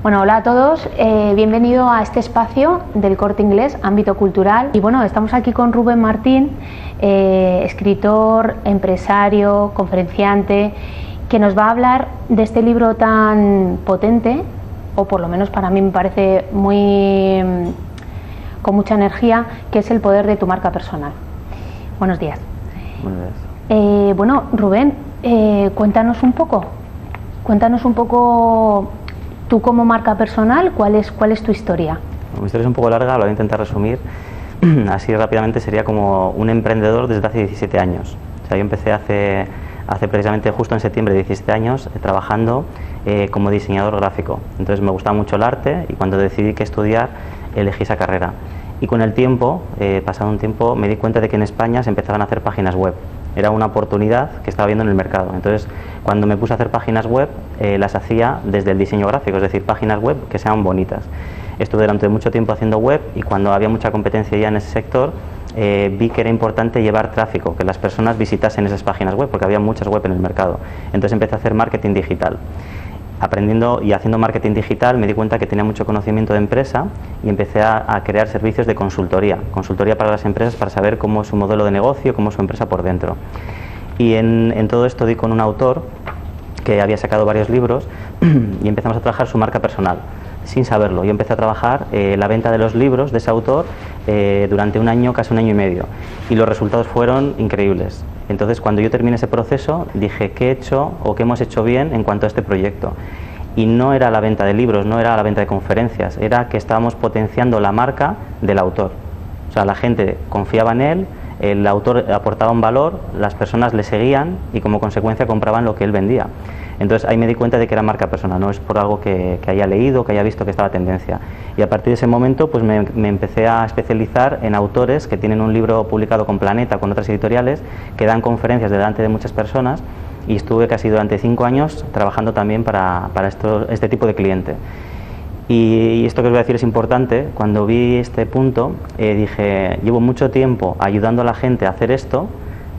Bueno, hola a todos, bienvenido a este espacio del Corte Inglés, ámbito cultural. Y bueno, estamos aquí con Rubén Martín, escritor, empresario, conferenciante, que nos va a hablar de este libro tan potente, o por lo menos para mí me parece con mucha energía, que es El poder de tu marca personal. Buenos días. Buenos días. Bueno, Rubén, cuéntanos un poco tú como marca personal, ¿cuál es tu historia? Mi historia es un poco larga, lo voy a intentar resumir. Así rápidamente sería como un emprendedor desde hace 17 años. O sea, yo empecé hace precisamente justo en septiembre de 17 años trabajando como diseñador gráfico. Entonces me gustaba mucho el arte y cuando decidí qué estudiar elegí esa carrera. Y con el tiempo, pasado un tiempo, me di cuenta de que en España se empezaban a hacer páginas web. Era una oportunidad que estaba viendo en el mercado. Entonces, cuando me puse a hacer páginas web, las hacía desde el diseño gráfico, es decir, páginas web que sean bonitas. Estuve durante mucho tiempo haciendo web y cuando había mucha competencia ya en ese sector, vi que era importante llevar tráfico, que las personas visitasen esas páginas web, porque había muchas web en el mercado. Entonces empecé a hacer marketing digital. Aprendiendo y haciendo marketing digital me di cuenta que tenía mucho conocimiento de empresa y empecé a crear servicios de consultoría para las empresas para saber cómo es su modelo de negocio, cómo es su empresa por dentro. Y en todo esto di con un autor que había sacado varios libros y empezamos a trabajar su marca personal sin saberlo. Yo empecé a trabajar la venta de los libros de ese autor durante un año, casi un año y medio, y los resultados fueron increíbles. Entonces, cuando yo terminé ese proceso, dije qué he hecho o qué hemos hecho bien en cuanto a este proyecto. Y no era la venta de libros, no era la venta de conferencias, era que estábamos potenciando la marca del autor. O sea, la gente confiaba en él, el autor aportaba un valor, las personas le seguían y como consecuencia compraban lo que él vendía. Entonces ahí me di cuenta de que era marca personal, no es por algo que haya leído, que haya visto que estaba tendencia. Y a partir de ese momento pues me empecé a especializar en autores que tienen un libro publicado con Planeta, con otras editoriales, que dan conferencias delante de muchas personas, y estuve casi durante 5 años trabajando también para este tipo de cliente. Y esto que os voy a decir es importante. Cuando vi este punto dije, llevo mucho tiempo ayudando a la gente a hacer esto,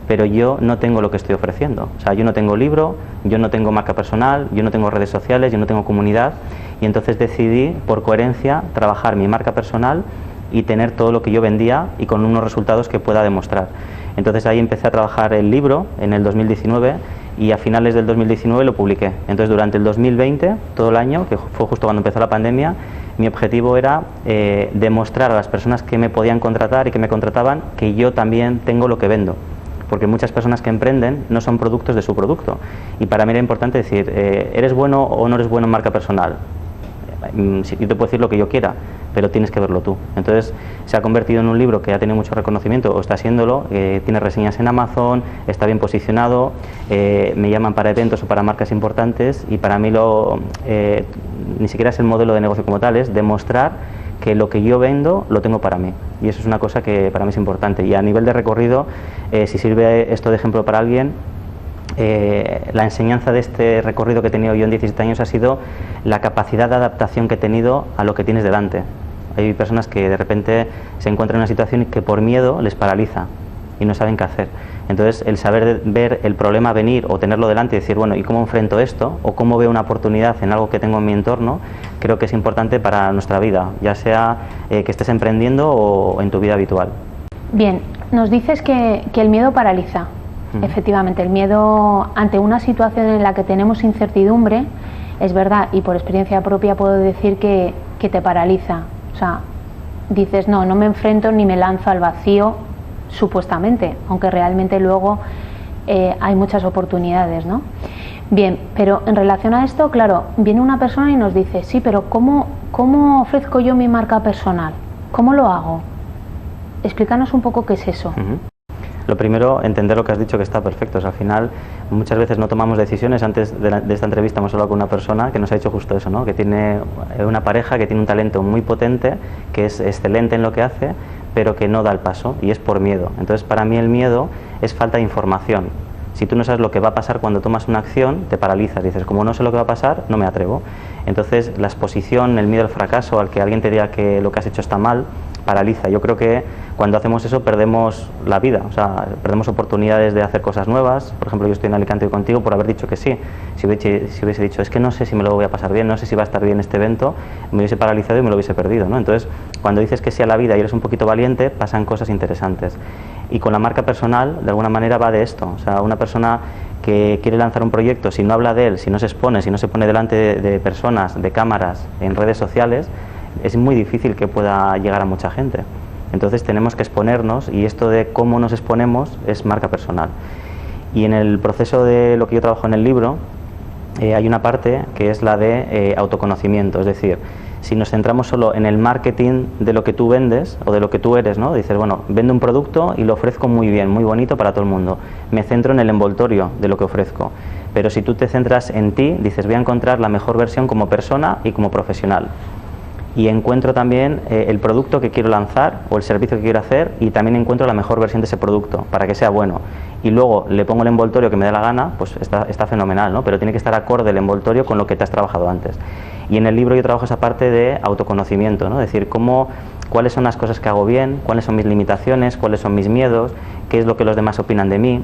pero yo no tengo lo que estoy ofreciendo. O sea, yo no tengo libro, yo no tengo marca personal, yo no tengo redes sociales, yo no tengo comunidad, y entonces decidí, por coherencia, trabajar mi marca personal y tener todo lo que yo vendía y con unos resultados que pueda demostrar. Entonces ahí empecé a trabajar el libro en el 2019 y a finales del 2019 lo publiqué. Entonces durante el 2020, todo el año, que fue justo cuando empezó la pandemia, mi objetivo era demostrar a las personas que me podían contratar y que me contrataban que yo también tengo lo que vendo. Porque muchas personas que emprenden no son productos de su producto. Y para mí era importante decir, ¿eres bueno o no eres bueno en marca personal? Yo te puedo decir lo que yo quiera, pero tienes que verlo tú. Entonces se ha convertido en un libro que ha tenido mucho reconocimiento, o está haciéndolo, tiene reseñas en Amazon, está bien posicionado, me llaman para eventos o para marcas importantes, y para mí ni siquiera es el modelo de negocio como tal, es demostrar que lo que yo vendo lo tengo para mí, y eso es una cosa que para mí es importante. Y a nivel de recorrido, si sirve esto de ejemplo para alguien, la enseñanza de este recorrido que he tenido yo en 17 años ha sido la capacidad de adaptación que he tenido a lo que tienes delante. Hay personas que de repente se encuentran en una situación que por miedo les paraliza y no saben qué hacer. Entonces, el saber ver el problema venir o tenerlo delante y decir, bueno, ¿y cómo enfrento esto? O cómo veo una oportunidad en algo que tengo en mi entorno, creo que es importante para nuestra vida, ya sea que estés emprendiendo o en tu vida habitual. Bien, nos dices que el miedo paraliza. Efectivamente, el miedo ante una situación en la que tenemos incertidumbre, es verdad, y por experiencia propia puedo decir que te paraliza. O sea, dices, no me enfrento ni me lanzo al vacío, supuestamente, aunque realmente luego hay muchas oportunidades, ¿no? Bien, pero en relación a esto, claro, viene una persona y nos dice, sí, pero ¿cómo ofrezco yo mi marca personal? ¿Cómo lo hago? Explícanos un poco qué es eso. Lo primero, entender lo que has dicho, que está perfecto. O sea, al final, muchas veces no tomamos decisiones. Antes de esta entrevista hemos hablado con una persona que nos ha dicho justo eso, ¿no? Que tiene una pareja que tiene un talento muy potente, que es excelente en lo que hace, pero que no da el paso, y es por miedo. Entonces, para mí el miedo es falta de información. Si tú no sabes lo que va a pasar cuando tomas una acción, te paralizas, dices, como no sé lo que va a pasar, no me atrevo. Entonces, la exposición, el miedo al fracaso, al que alguien te diga que lo que has hecho está mal, paraliza. Yo creo que cuando hacemos eso perdemos la vida, o sea, perdemos oportunidades de hacer cosas nuevas. Por ejemplo, yo estoy en Alicante hoy contigo por haber dicho que sí. Si hubiese dicho, es que no sé si me lo voy a pasar bien, no sé si va a estar bien este evento, me hubiese paralizado y me lo hubiese perdido, ¿no? Entonces, cuando dices que sí a la vida y eres un poquito valiente, pasan cosas interesantes. Y con la marca personal, de alguna manera va de esto. O sea, una persona que quiere lanzar un proyecto, si no habla de él, si no se expone, si no se pone delante de personas, de cámaras, en redes sociales, es muy difícil que pueda llegar a mucha gente. Entonces tenemos que exponernos, y esto de cómo nos exponemos es marca personal. Y en el proceso de lo que yo trabajo en el libro, hay una parte que es la de autoconocimiento, es decir, si nos centramos solo en el marketing de lo que tú vendes o de lo que tú eres, ¿no? Dices, bueno, vendo un producto y lo ofrezco muy bien, muy bonito para todo el mundo. Me centro en el envoltorio de lo que ofrezco. Pero si tú te centras en ti, dices, voy a encontrar la mejor versión como persona y como profesional. Y encuentro también el producto que quiero lanzar o el servicio que quiero hacer, y también encuentro la mejor versión de ese producto para que sea bueno. Y luego le pongo el envoltorio que me dé la gana, pues está fenomenal, ¿no? Pero tiene que estar acorde el envoltorio con lo que te has trabajado antes. Y en el libro yo trabajo esa parte de autoconocimiento, ¿no? Es decir, cuáles son las cosas que hago bien, cuáles son mis limitaciones, cuáles son mis miedos, qué es lo que los demás opinan de mí,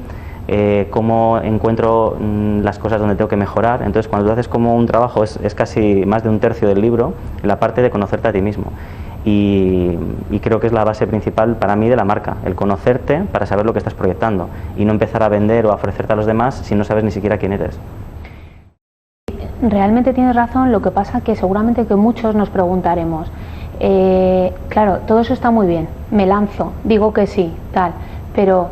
cómo encuentro las cosas donde tengo que mejorar. Entonces, cuando tú haces como un trabajo, es casi más de un tercio del libro, la parte de conocerte a ti mismo. Y creo que es la base principal para mí de la marca, el conocerte para saber lo que estás proyectando y no empezar a vender o a ofrecerte a los demás si no sabes ni siquiera quién eres. Realmente tienes razón, lo que pasa que seguramente que muchos nos preguntaremos, claro, todo eso está muy bien, me lanzo, digo que sí, tal, pero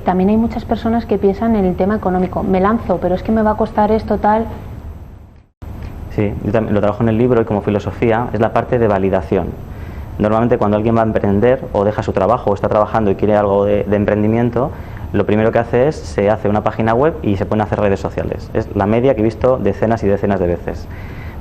también hay muchas personas que piensan en el tema económico, me lanzo, pero es que me va a costar esto, tal. Sí, yo también lo trabajo en el libro, y como filosofía es la parte de validación. Normalmente cuando alguien va a emprender o deja su trabajo o está trabajando y quiere algo de emprendimiento, lo primero que hace es, se hace una página web y se pone a hacer redes sociales. Es la media que he visto decenas y decenas de veces,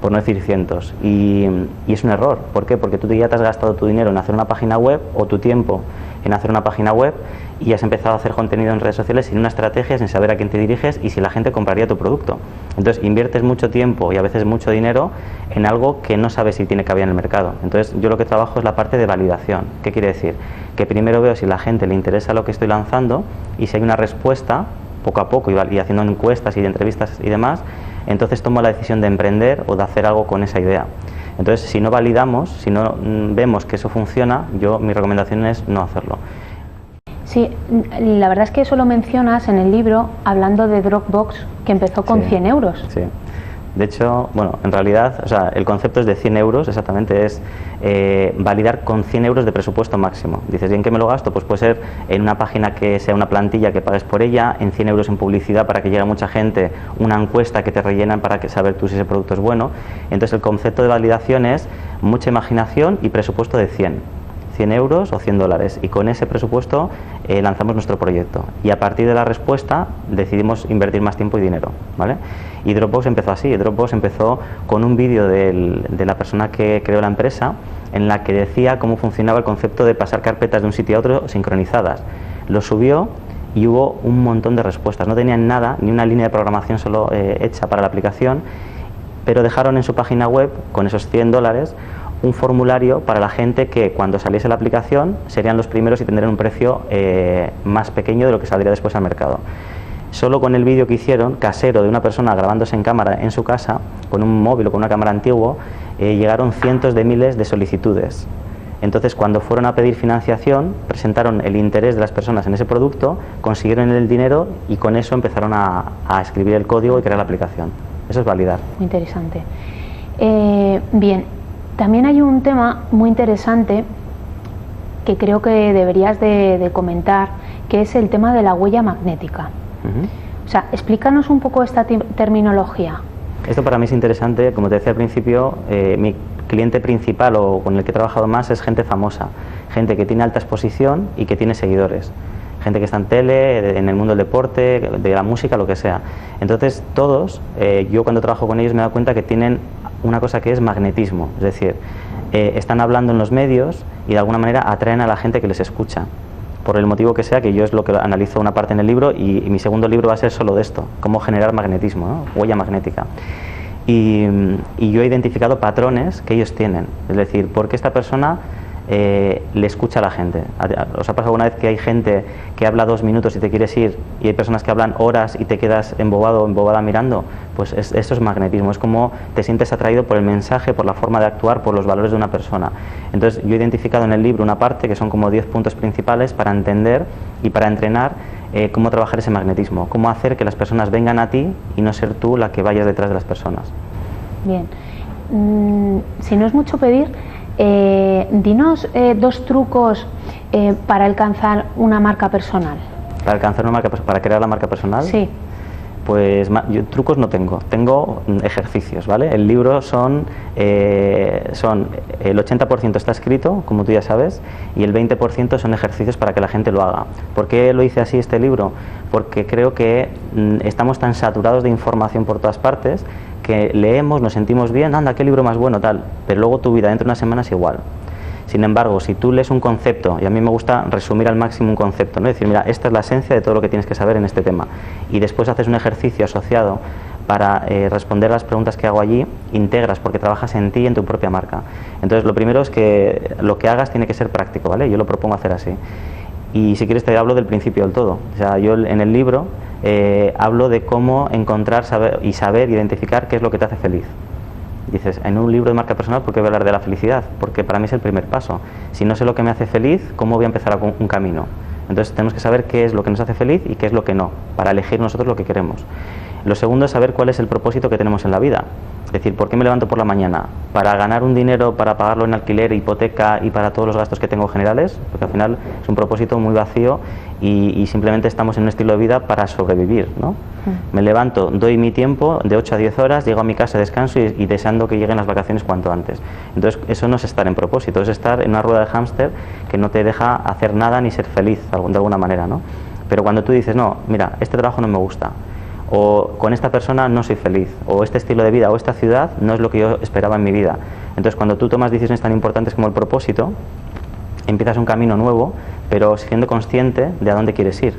por no decir cientos. Y es un error. ¿Por qué? Porque tú ya te has gastado tu dinero en hacer una página web, o tu tiempo en hacer una página web, y has empezado a hacer contenido en redes sociales sin una estrategia, sin saber a quién te diriges y si la gente compraría tu producto. Entonces inviertes mucho tiempo y a veces mucho dinero en algo que no sabes si tiene cabida en el mercado. Entonces yo lo que trabajo es la parte de validación. ¿Qué quiere decir? Que primero veo si a la gente le interesa lo que estoy lanzando, y si hay una respuesta, poco a poco, y haciendo encuestas y entrevistas y demás, entonces tomo la decisión de emprender o de hacer algo con esa idea. Entonces, si no validamos, si no vemos que eso funciona, mi recomendación es no hacerlo. Sí, la verdad es que eso lo mencionas en el libro, hablando de Dropbox, que empezó con 100 euros. Sí. De hecho, bueno, en realidad, o sea, el concepto es de 100 euros, exactamente, es validar con 100 euros de presupuesto máximo. Dices, ¿y en qué me lo gasto? Pues puede ser en una página que sea una plantilla que pagues por ella, en 100 euros en publicidad para que llegue a mucha gente, una encuesta que te rellenan para saber tú si ese producto es bueno. Entonces el concepto de validación es mucha imaginación y presupuesto de 100 euros o 100 dólares, y con ese presupuesto lanzamos nuestro proyecto, y a partir de la respuesta decidimos invertir más tiempo y dinero, ¿vale? Y Dropbox empezó así. Dropbox empezó con un vídeo de la persona que creó la empresa, en la que decía cómo funcionaba el concepto de pasar carpetas de un sitio a otro sincronizadas. Lo subió y hubo un montón de respuestas. No tenían nada, ni una línea de programación solo hecha para la aplicación, pero dejaron en su página web, con esos 100 dólares, un formulario para la gente que cuando saliese la aplicación serían los primeros y tendrían un precio más pequeño de lo que saldría después al mercado. Solo con el vídeo que hicieron, casero, de una persona grabándose en cámara en su casa, con un móvil o con una cámara antigua, llegaron cientos de miles de solicitudes. Entonces, cuando fueron a pedir financiación, presentaron el interés de las personas en ese producto, consiguieron el dinero, y con eso empezaron a escribir el código y crear la aplicación. Eso es validar. Interesante. Bien. También hay un tema muy interesante que creo que deberías de comentar, que es el tema de la huella magnética. O sea, explícanos un poco esta terminología. Esto para mí es interesante. Como te decía al principio, mi cliente principal, o con el que he trabajado más, es gente famosa, gente que tiene alta exposición y que tiene seguidores, gente que está en tele, en el mundo del deporte, de la música, lo que sea. Entonces todos, yo cuando trabajo con ellos me he dado cuenta que tienen una cosa que es magnetismo, es decir, están hablando en los medios y de alguna manera atraen a la gente que les escucha, por el motivo que sea, que yo es lo que analizo una parte en el libro, y mi segundo libro va a ser solo de esto, cómo generar magnetismo, ¿no? Huella magnética. Y yo he identificado patrones que ellos tienen, es decir, por qué esta persona le escucha a la gente. ¿Os ha pasado alguna vez que hay gente que habla 2 minutos y te quieres ir, y hay personas que hablan horas y te quedas embobado o embobada mirando? Pues eso es magnetismo, es como te sientes atraído por el mensaje, por la forma de actuar, por los valores de una persona. Entonces yo he identificado en el libro una parte que son como 10 puntos principales para entender y para entrenar cómo trabajar ese magnetismo, cómo hacer que las personas vengan a ti y no ser tú la que vayas detrás de las personas. Bien, si no es mucho pedir, dinos 2 trucos para alcanzar una marca personal. ¿Para alcanzar una marca, para crear la marca personal? Sí. Pues yo trucos no tengo ejercicios, ¿vale? El libro el 80% está escrito, como tú ya sabes, y el 20% son ejercicios para que la gente lo haga. ¿Por qué lo hice así este libro? Porque creo que estamos tan saturados de información por todas partes que leemos, nos sentimos bien, anda, qué libro más bueno, tal, pero luego tu vida dentro de una semana es igual. Sin embargo, si tú lees un concepto, y a mí me gusta resumir al máximo un concepto, ¿no? Decir, mira, esta es la esencia de todo lo que tienes que saber en este tema, y después haces un ejercicio asociado para responder a las preguntas que hago allí, integras, porque trabajas en ti y en tu propia marca. Entonces, lo primero es que lo que hagas tiene que ser práctico, ¿vale? Yo lo propongo hacer así. Y si quieres te hablo del principio del todo. O sea, yo en el libro hablo de cómo encontrar, saber identificar qué es lo que te hace feliz. Dices, en un libro de marca personal, ¿por qué voy a hablar de la felicidad? Porque para mí es el primer paso. Si no sé lo que me hace feliz, ¿cómo voy a empezar un camino? Entonces tenemos que saber qué es lo que nos hace feliz y qué es lo que no, para elegir nosotros lo que queremos. Lo segundo es saber cuál es el propósito que tenemos en la vida. Es decir, ¿por qué me levanto por la mañana? ¿Para ganar un dinero, para pagarlo en alquiler, hipoteca y para todos los gastos que tengo generales? Porque al final es un propósito muy vacío y simplemente estamos en un estilo de vida para sobrevivir, ¿no? Me levanto, doy mi tiempo de 8 a 10 horas, llego a mi casa, descanso y deseando que lleguen las vacaciones cuanto antes. Entonces eso no es estar en propósito, es estar en una rueda de hámster que no te deja hacer nada ni ser feliz de alguna manera, ¿no? Pero cuando tú dices, no, mira, este trabajo no me gusta, o con esta persona no soy feliz, o este estilo de vida o esta ciudad no es lo que yo esperaba en mi vida. Entonces cuando tú tomas decisiones tan importantes como el propósito, empiezas un camino nuevo, pero siendo consciente de a dónde quieres ir.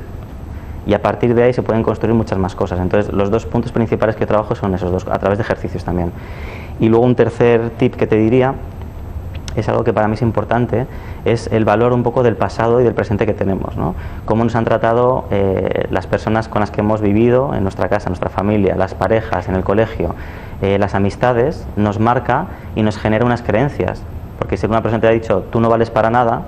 Y a partir de ahí se pueden construir muchas más cosas. Entonces los 2 puntos principales que yo trabajo son esos 2, a través de ejercicios también. Y luego un tercer tip que te diría, es algo que para mí es importante, es el valor un poco del pasado y del presente que tenemos, ¿no? Cómo nos han tratado las personas con las que hemos vivido en nuestra casa, en nuestra familia, las parejas, en el colegio, las amistades, nos marca y nos genera unas creencias. Porque si una persona te ha dicho, tú no vales para nada,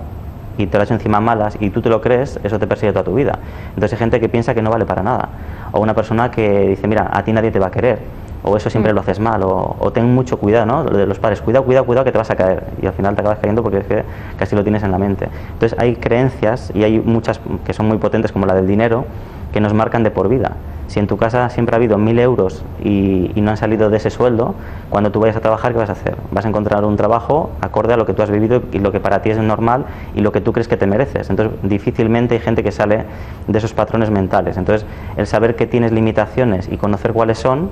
y te lo has hecho encima malas y tú te lo crees, eso te persigue toda tu vida. Entonces hay gente que piensa que no vale para nada. O una persona que dice, mira, a ti nadie te va a querer. O eso siempre lo haces mal, o ten mucho cuidado, ¿no? Lo de los padres, cuidado que te vas a caer, y al final te acabas cayendo porque es que casi lo tienes en la mente. Entonces hay creencias, y hay muchas que son muy potentes, como la del dinero, que nos marcan de por vida. Si en tu casa siempre ha habido 1000 euros y no han salido de ese sueldo, cuando tú vayas a trabajar, ¿qué vas a hacer? Vas a encontrar un trabajo acorde a lo que tú has vivido y lo que para ti es normal y lo que tú crees que te mereces. Entonces difícilmente hay gente que sale de esos patrones mentales. Entonces el saber que tienes limitaciones y conocer cuáles son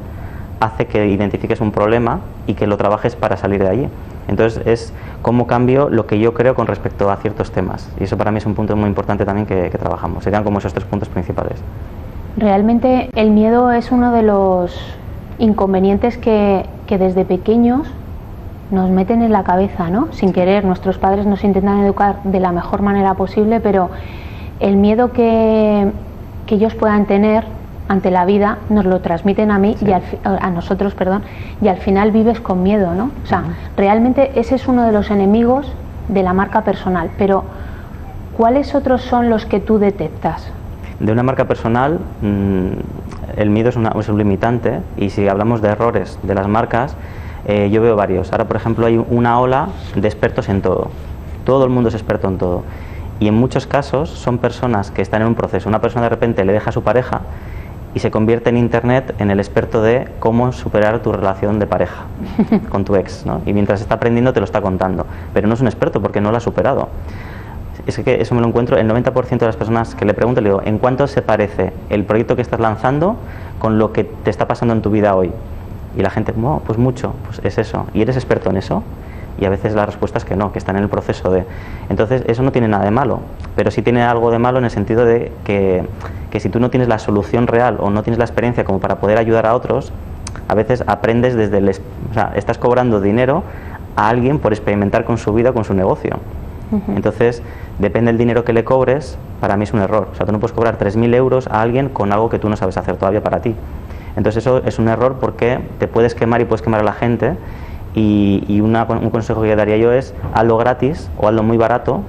hace que identifiques un problema y que lo trabajes para salir de allí. Entonces es cómo cambio lo que yo creo con respecto a ciertos temas, y eso para mí es un punto muy importante también que trabajamos. Serían como esos 3 puntos principales. Realmente el miedo es uno de los inconvenientes que desde pequeños nos meten en la cabeza, ¿no? Sin querer, nuestros padres nos intentan educar de la mejor manera posible, pero el miedo que ellos puedan tener ante la vida nos lo transmiten a mí, sí, y a nosotros, perdón, y al final vives con miedo, ¿no? O sea, realmente ese es uno de los enemigos de la marca personal, pero ¿cuáles otros son los que tú detectas? De una marca personal, el miedo es un limitante, y si hablamos de errores de las marcas, yo veo varios. Ahora, por ejemplo, hay una ola de expertos en todo. Todo el mundo es experto en todo. Y en muchos casos son personas que están en un proceso. Una persona de repente le deja a su pareja y se convierte en internet en el experto de cómo superar tu relación de pareja con tu ex, ¿no? Y mientras está aprendiendo te lo está contando, pero no es un experto porque no lo ha superado. Es que eso me lo encuentro, el 90% de las personas que le pregunto, le digo, ¿en cuánto se parece el proyecto que estás lanzando con lo que te está pasando en tu vida hoy? Y la gente, oh, pues mucho, pues es eso. ¿Y eres experto en eso? Y a veces la respuesta es que no, que están en el proceso de... Entonces eso no tiene nada de malo, pero sí tiene algo de malo en el sentido de que si tú no tienes la solución real o no tienes la experiencia como para poder ayudar a otros, a veces aprendes desde o sea, estás cobrando dinero a alguien por experimentar con su vida, con su negocio. Entonces, depende del dinero que le cobres, para mí es un error. O sea, tú no puedes cobrar 3.000 euros a alguien con algo que tú no sabes hacer todavía para ti. Entonces eso es un error porque te puedes quemar y puedes quemar a la gente, y un consejo que yo daría yo es hazlo gratis o hazlo muy barato,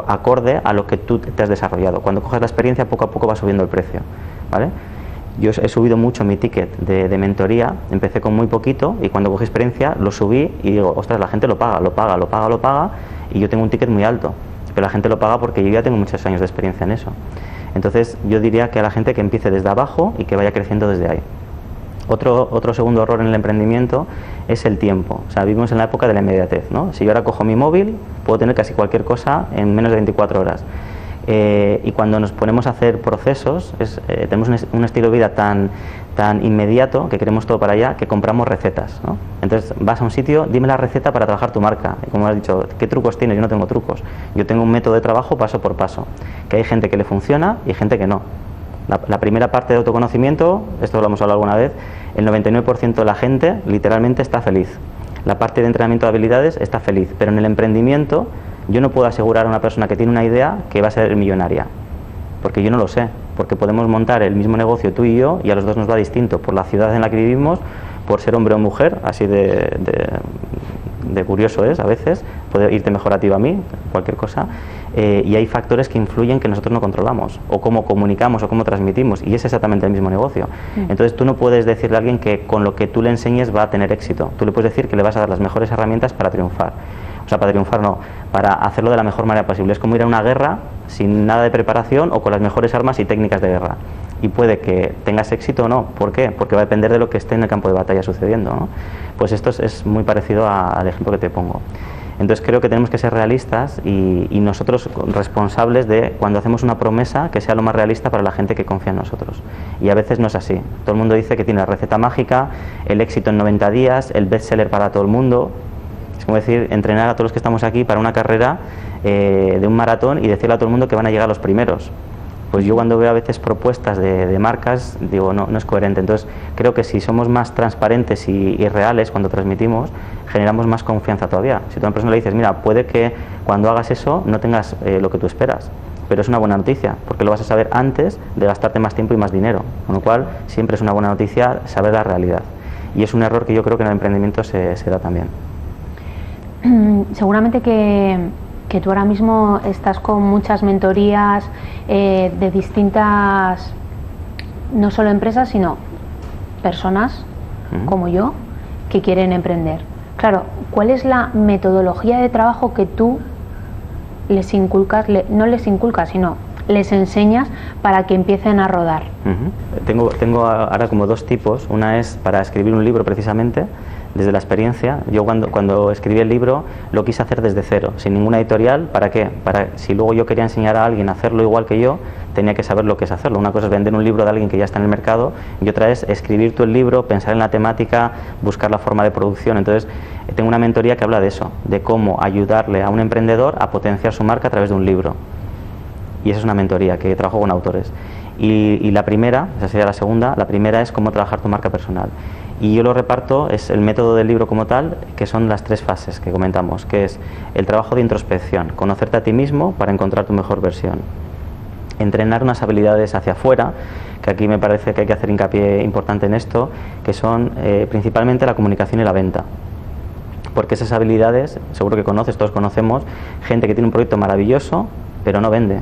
acorde a lo que tú te has desarrollado. Cuando coges la experiencia, poco a poco va subiendo el precio, ¿vale? Yo he subido mucho mi ticket de mentoría, empecé con muy poquito y cuando cogí experiencia lo subí y digo, ostras, la gente lo paga y yo tengo un ticket muy alto, pero la gente lo paga porque yo ya tengo muchos años de experiencia en eso. Entonces yo diría que a la gente que empiece desde abajo y que vaya creciendo desde ahí. Otro segundo error en el emprendimiento es el tiempo. O sea, vivimos en la época de la inmediatez, ¿no? Si yo ahora cojo mi móvil, puedo tener casi cualquier cosa en menos de 24 horas. Y cuando nos ponemos a hacer procesos, tenemos un estilo de vida tan inmediato que queremos todo para allá, que compramos recetas, ¿no? Entonces vas a un sitio, dime la receta para trabajar tu marca. Y como has dicho, ¿qué trucos tienes? Yo no tengo trucos. Yo tengo un método de trabajo paso por paso. Que hay gente que le funciona y gente que no. La primera parte de autoconocimiento, esto lo hemos hablado alguna vez, el 99% de la gente literalmente está feliz. La parte de entrenamiento de habilidades está feliz, pero en el emprendimiento yo no puedo asegurar a una persona que tiene una idea que va a ser millonaria, porque yo no lo sé, porque podemos montar el mismo negocio tú y yo y a los dos nos va distinto, por la ciudad en la que vivimos, por ser hombre o mujer, así de curioso es a veces, puede irte mejor a ti o a mí, cualquier cosa, y hay factores que influyen que nosotros no controlamos, o cómo comunicamos o cómo transmitimos, y es exactamente el mismo negocio. Entonces tú no puedes decirle a alguien que con lo que tú le enseñes va a tener éxito, tú le puedes decir que le vas a dar las mejores herramientas para triunfar. O sea, para triunfar no, para hacerlo de la mejor manera posible. Es como ir a una guerra sin nada de preparación o con las mejores armas y técnicas de guerra. Y puede que tengas éxito o no. ¿Por qué? Porque va a depender de lo que esté en el campo de batalla sucediendo, ¿no? Pues esto es muy parecido al ejemplo que te pongo. Entonces creo que tenemos que ser realistas y nosotros responsables de cuando hacemos una promesa que sea lo más realista para la gente que confía en nosotros. Y a veces no es así. Todo el mundo dice que tiene la receta mágica, el éxito en 90 días, el bestseller para todo el mundo. Es como decir, entrenar a todos los que estamos aquí para una carrera de un maratón y decirle a todo el mundo que van a llegar los primeros. Pues yo cuando veo a veces propuestas de marcas, digo, no es coherente. Entonces creo que si somos más transparentes y reales cuando transmitimos, generamos más confianza todavía. Si tú a una persona le dices, mira, puede que cuando hagas eso no tengas lo que tú esperas, pero es una buena noticia, porque lo vas a saber antes de gastarte más tiempo y más dinero. Con lo cual siempre es una buena noticia saber la realidad. Y es un error que yo creo que en el emprendimiento se da también. Seguramente que tú ahora mismo estás con muchas mentorías de distintas, no solo empresas, sino personas como yo que quieren emprender. Claro, ¿cuál es la metodología de trabajo que tú les inculcas, no les inculcas, sino les enseñas para que empiecen a rodar? Tengo ahora como dos tipos. Una es para escribir un libro precisamente, desde la experiencia. Yo cuando escribí el libro lo quise hacer desde cero, sin ninguna editorial. ¿Para qué? Para si luego yo quería enseñar a alguien a hacerlo igual que yo, tenía que saber lo que es hacerlo. Una cosa es vender un libro de alguien que ya está en el mercado y otra es escribir tú el libro, pensar en la temática, buscar la forma de producción. Entonces tengo una mentoría que habla de eso, de cómo ayudarle a un emprendedor a potenciar su marca a través de un libro. Y esa es una mentoría que trabajo con autores. Y la primera, esa sería la segunda, la primera es cómo trabajar tu marca personal. Y yo lo reparto, es el método del libro como tal, que son las 3 fases que comentamos, que es el trabajo de introspección, conocerte a ti mismo para encontrar tu mejor versión. Entrenar unas habilidades hacia afuera, que aquí me parece que hay que hacer hincapié importante en esto, que son principalmente la comunicación y la venta. Porque esas habilidades, seguro que conoces, todos conocemos, gente que tiene un proyecto maravilloso, pero no vende.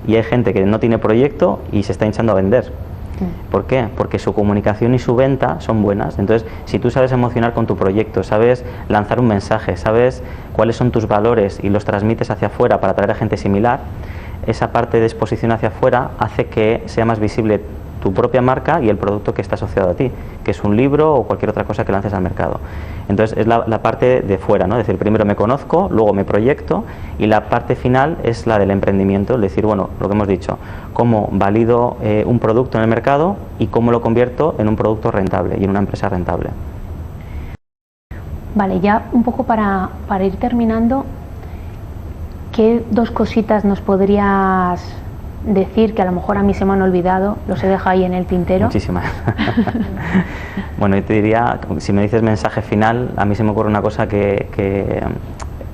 Y hay gente que no tiene proyecto y se está hinchando a vender. ¿Por qué? Porque su comunicación y su venta son buenas. Entonces, si tú sabes emocionar con tu proyecto, sabes lanzar un mensaje, sabes cuáles son tus valores y los transmites hacia afuera para atraer a gente similar, esa parte de exposición hacia afuera hace que sea más visible tu propia marca y el producto que está asociado a ti, que es un libro o cualquier otra cosa que lances al mercado. Entonces es la parte de fuera, ¿no? Es decir, primero me conozco, luego me proyecto, y la parte final es la del emprendimiento, es decir, bueno, lo que hemos dicho, cómo valido un producto en el mercado y cómo lo convierto en un producto rentable y en una empresa rentable. Vale, ya un poco para ir terminando, ¿qué 2 cositas nos podrías decir que a lo mejor a mí se me han olvidado, los he dejado ahí en el tintero? Muchísimas. Bueno, yo te diría, si me dices mensaje final, a mí se me ocurre una cosa que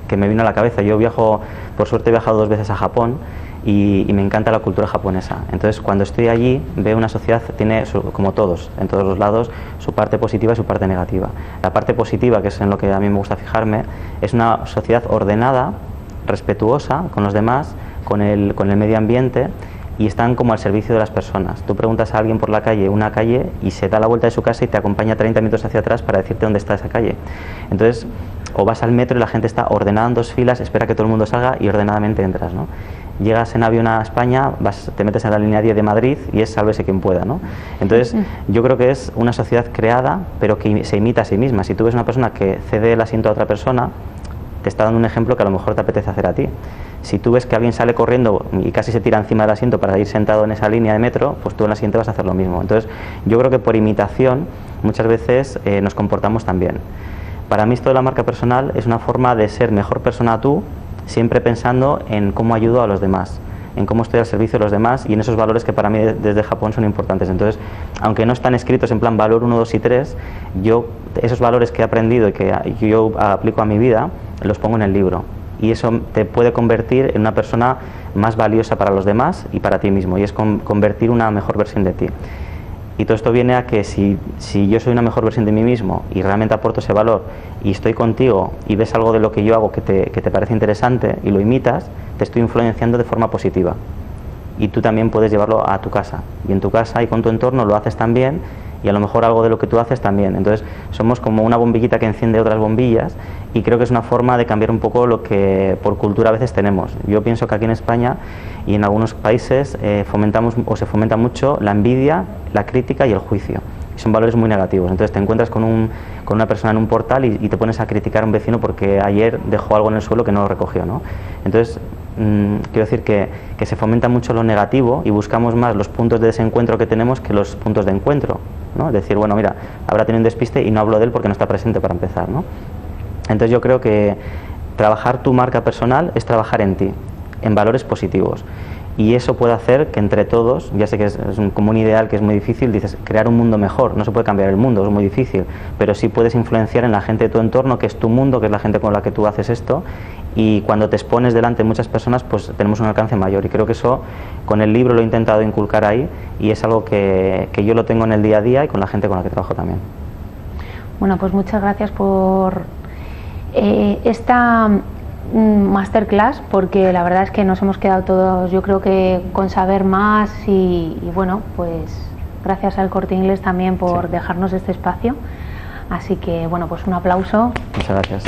que me vino a la cabeza. Yo viajo, por suerte he viajado 2 veces a Japón y me encanta la cultura japonesa. Entonces, cuando estoy allí, veo una sociedad, tiene, como todos, en todos los lados, su parte positiva y su parte negativa. La parte positiva, que es en lo que a mí me gusta fijarme, es una sociedad ordenada, respetuosa con los demás, con el medio ambiente, y están como al servicio de las personas. Tú preguntas a alguien por la calle, una calle, y se da la vuelta de su casa y te acompaña 30 minutos hacia atrás para decirte dónde está esa calle. Entonces, o vas al metro y la gente está ordenada en 2 filas, espera que todo el mundo salga y ordenadamente entras, ¿no? Llegas en avión a España, te metes en la línea 10 de Madrid y es sálvese quien pueda, ¿no? Entonces, yo creo que es una sociedad creada, pero que se imita a sí misma. Si tú ves una persona que cede el asiento a otra persona, te está dando un ejemplo que a lo mejor te apetece hacer a ti. Si tú ves que alguien sale corriendo y casi se tira encima del asiento para ir sentado en esa línea de metro, pues tú en la siguiente vas a hacer lo mismo. Entonces, yo creo que por imitación muchas veces nos comportamos también. Para mí esto de la marca personal es una forma de ser mejor persona tú, siempre pensando en cómo ayudo a los demás, en cómo estoy al servicio de los demás y en esos valores que para mí desde Japón son importantes. Entonces, aunque no están escritos en plan valor 1, 2 y 3, yo esos valores que he aprendido y que yo aplico a mi vida, los pongo en el libro. Y eso te puede convertir en una persona más valiosa para los demás y para ti mismo, y es convertir una mejor versión de ti. Y todo esto viene a que si yo soy una mejor versión de mí mismo y realmente aporto ese valor y estoy contigo y ves algo de lo que yo hago que te parece interesante y lo imitas, te estoy influenciando de forma positiva. Y tú también puedes llevarlo a tu casa. Y en tu casa y con tu entorno lo haces también, y a lo mejor algo de lo que tú haces también. Entonces somos como una bombillita que enciende otras bombillas, y creo que es una forma de cambiar un poco lo que por cultura a veces tenemos. Yo pienso que aquí en España y en algunos países fomentamos o se fomenta mucho la envidia, la crítica y el juicio. Y son valores muy negativos. Entonces te encuentras con una persona en un portal y te pones a criticar a un vecino porque ayer dejó algo en el suelo que no lo recogió, ¿no? Entonces quiero decir que se fomenta mucho lo negativo y buscamos más los puntos de desencuentro que tenemos que los puntos de encuentro, ¿no? Decir, bueno, mira, habrá tenido un despiste y no hablo de él porque no está presente para empezar, ¿no? Entonces yo creo que trabajar tu marca personal es trabajar en ti, en valores positivos. Y eso puede hacer que entre todos, ya sé que es como un ideal que es muy difícil, dices, crear un mundo mejor. No se puede cambiar el mundo, es muy difícil, pero sí puedes influenciar en la gente de tu entorno, que es tu mundo, que es la gente con la que tú haces esto, y cuando te expones delante de muchas personas, pues tenemos un alcance mayor. Y creo que eso, con el libro lo he intentado inculcar ahí, y es algo que yo lo tengo en el día a día y con la gente con la que trabajo también. Bueno, pues muchas gracias por esta masterclass, porque la verdad es que nos hemos quedado todos, yo creo que con saber más y bueno, pues gracias al Corte Inglés también por dejarnos este espacio. Así que bueno, pues un aplauso. Muchas gracias.